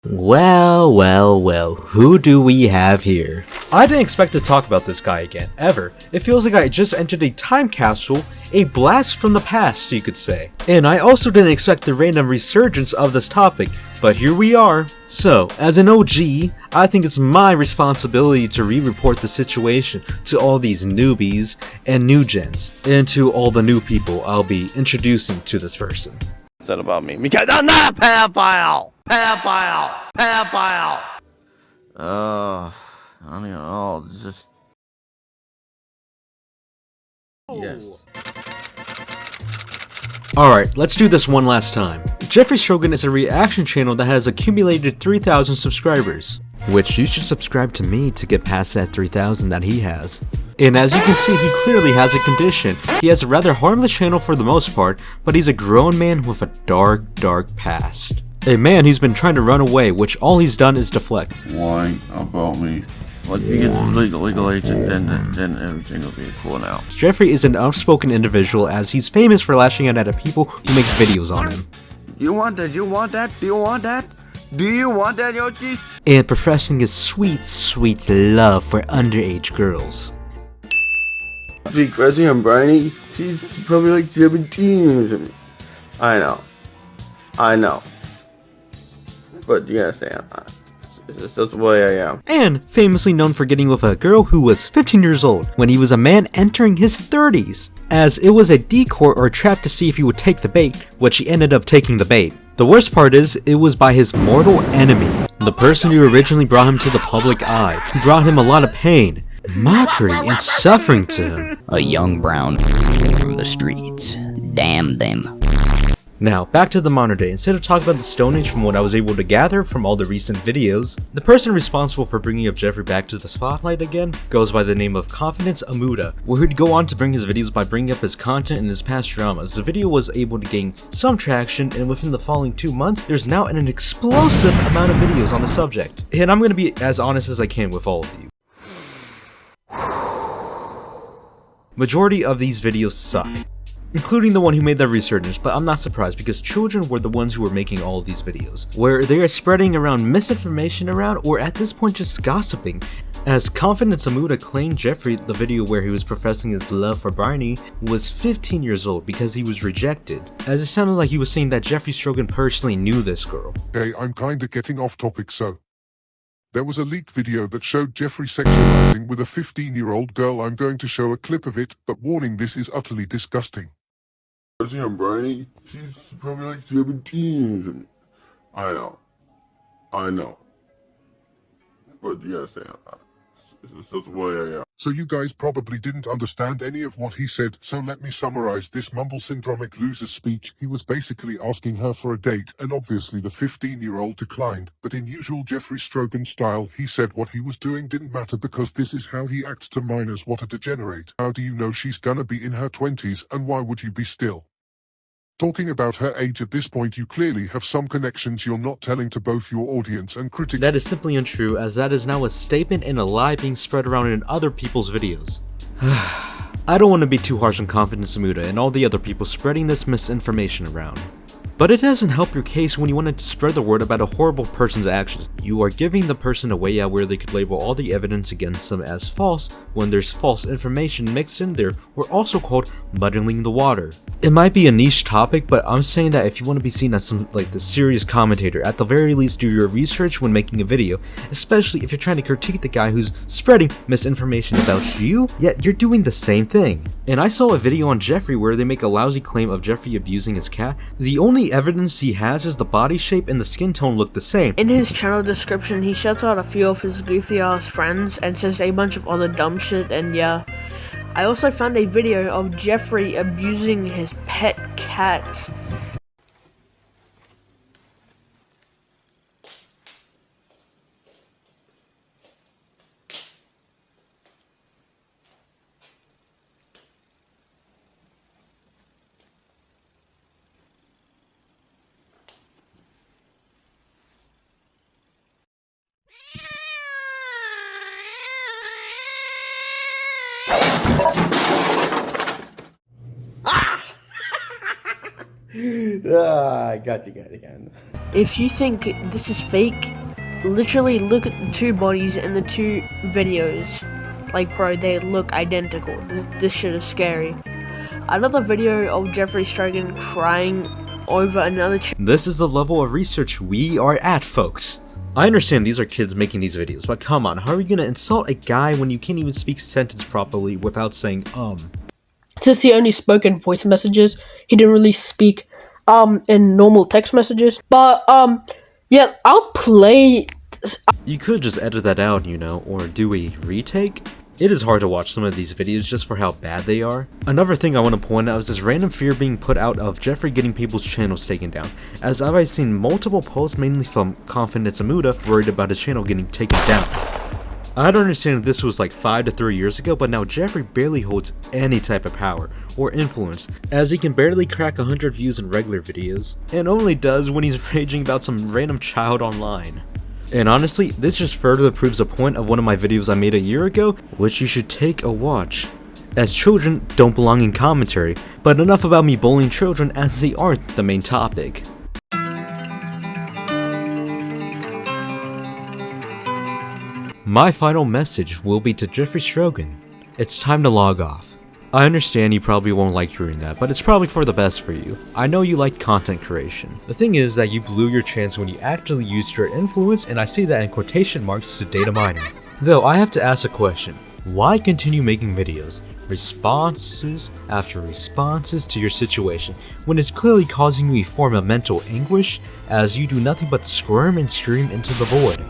Well, who do we have here? I didn't expect to talk about this guy again, ever. It feels like I just entered a time capsule, a blast from the past, you could say. And I also didn't expect the random resurgence of this topic, but here we are. So, as an OG, I think it's my responsibility to re-report the situation to all these newbies and new gens, and to all the new people I'll be introducing to this person. What's that about me? Because I'm not a pedophile! Pedophile! I don't know, just... Yes. Alright, let's do this one last time. Jeffrey Strogen is a reaction channel that has accumulated 3,000 subscribers, which you should subscribe to me to get past that 3,000 that he has. And as you can see, he clearly has a condition. He has a rather harmless channel for the most part, but he's a grown man with a dark past. A man who's been trying to run away, which all he's done is deflect. Why about me? Once you get legal age, then everything will be cool now. Jeffrey is an outspoken individual as he's famous for lashing out at people who make videos on him. You want that? You want that? Do you want that? Do you want that, Yoshi? And professing his sweet love for underage girls. See, Chrissy and Briny, she's probably like 17 or something. I know. But you gotta say, it's just the way I am. And famously known for getting with a girl who was 15 years old when he was a man entering his 30s, as it was a decoy or trap to see if he would take the bait, which he ended up taking the bait. The worst part is, it was by his mortal enemy, the person who originally brought him to the public eye, who brought him a lot of pain, mockery, and suffering to him. A young brown from the streets. Damn them. Now, back to the modern day. Instead of talking about the Stone Age from what I was able to gather from all the recent videos, the person responsible for bringing up Jeffrey back to the spotlight again goes by the name of Confidence Amuda, where he'd go on to bring his videos by bringing up his content and his past dramas. The video was able to gain some traction, and within the following 2 months, there's now an explosive amount of videos on the subject. And I'm going to be as honest as I can with all of you. Majority of these videos suck, including the one who made the resurgence, but I'm not surprised because children were the ones who were making all of these videos, where they are spreading around misinformation around, or at this point just gossiping. As Confidence Amuda claimed Jeffrey, the video where he was professing his love for Barney, was 15 years old because he was rejected, as it sounded like he was saying that Jeffrey Strogen personally knew this girl. Okay, I'm kinda getting off topic, so. There was a leaked video that showed Jeffrey sexualizing with a 15-year-old girl. I'm going to show a clip of it, but warning, this is utterly disgusting. And Briny, she's probably like 17 or something. I know. But you gotta say, it's just the way I am. So you guys probably didn't understand any of what he said, so let me summarize this mumble syndromic loser's speech. He was basically asking her for a date, and obviously the 15-year-old declined, but in usual Jeffrey Strogen style, he said what he was doing didn't matter because this is how he acts to minors. What a degenerate. How do you know she's gonna be in her 20s, and why would you be still talking about her age at this point? You clearly have some connections you're not telling to both your audience and critics. That is simply untrue, as that is now a statement and a lie being spread around in other people's videos. I don't want to be too harsh on Confidence Amuda and all the other people spreading this misinformation around, but it doesn't help your case when you want to spread the word about a horrible person's actions. You are giving the person a way out where they could label all the evidence against them as false when there's false information mixed in there. We're also called muddling the water. It might be a niche topic, but I'm saying that if you want to be seen as the serious commentator, at the very least do your research when making a video, especially if you're trying to critique the guy who's spreading misinformation about you, yet you're doing the same thing. And I saw a video on Jeffrey where they make a lousy claim of Jeffrey abusing his cat. The only evidence he has is the body shape and the skin tone look the same. In his channel description, he shouts out a few of his goofy ass friends and says a bunch of other dumb shit, and yeah. I also found a video of Jeffrey abusing his pet cat. I got you guys again. If you think this is fake, literally look at the two bodies in the two videos. Like, bro, they look identical. This shit is scary. Another video of Jeffrey Strogen crying over another This is the level of research we are at, folks. I understand these are kids making these videos, but come on, how are you gonna insult a guy when you can't even speak a sentence properly without saying Since he only spoke in voice messages, he didn't really speak in normal text messages. But yeah, I'll play. You could just edit that out, you know, or do a retake. It is hard to watch some of these videos just for how bad they are. Another thing I want to point out is this random fear being put out of Jeffrey getting people's channels taken down, as I've seen multiple posts mainly from Confident Samuda worried about his channel getting taken down. I don't understand if this was like 5 to 3 years ago, but now Jeffrey barely holds any type of power or influence, as he can barely crack 100 views in regular videos, and only does when he's raging about some random child online. And honestly, this just further proves a point of one of my videos I made a year ago, which you should take a watch, as children don't belong in commentary. But enough about me bullying children, as they aren't the main topic. My final message will be to Jeffrey Strogen. It's time to log off. I understand you probably won't like hearing that, but it's probably for the best for you. I know you like content creation. The thing is that you blew your chance when you actually used your influence, and I say that in quotation marks, to date a minor. Though I have to ask a question. Why continue making videos, responses after responses to your situation, when it's clearly causing you a form of mental anguish, as you do nothing but squirm and scream into the void?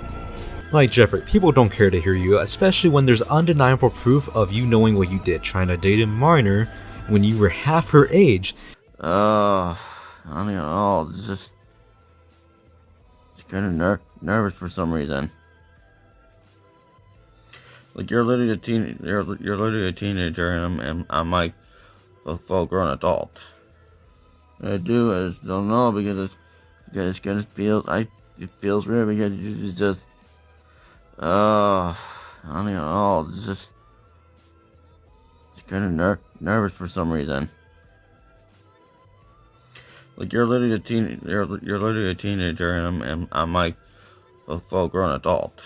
Like Jeffrey, people don't care to hear you, especially when there's undeniable proof of you knowing what you did, trying to date a minor when you were half her age. I don't know, just kind of nervous for some reason. Like, you're literally a teenager, and I'm like a full-grown adult. What I do is don't know, because it's gonna feel, it feels weird, because it's just, I don't know, just kind of nervous for some reason. Like, you're literally a teenager, and I'm like a full-grown adult.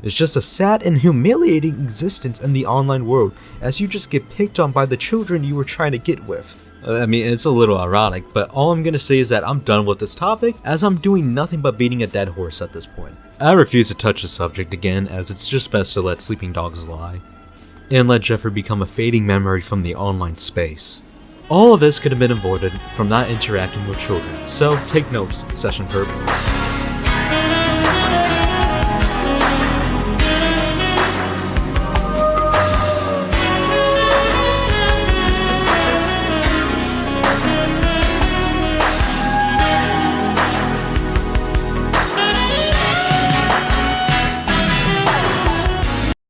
It's just a sad and humiliating existence in the online world, as you just get picked on by the children you were trying to get with. I mean, it's a little ironic, but all I'm gonna say is that I'm done with this topic, as I'm doing nothing but beating a dead horse at this point. I refuse to touch the subject again, as it's just best to let sleeping dogs lie, and let Jeffrey become a fading memory from the online space. All of this could have been avoided from not interacting with children, so take notes, Session Perp.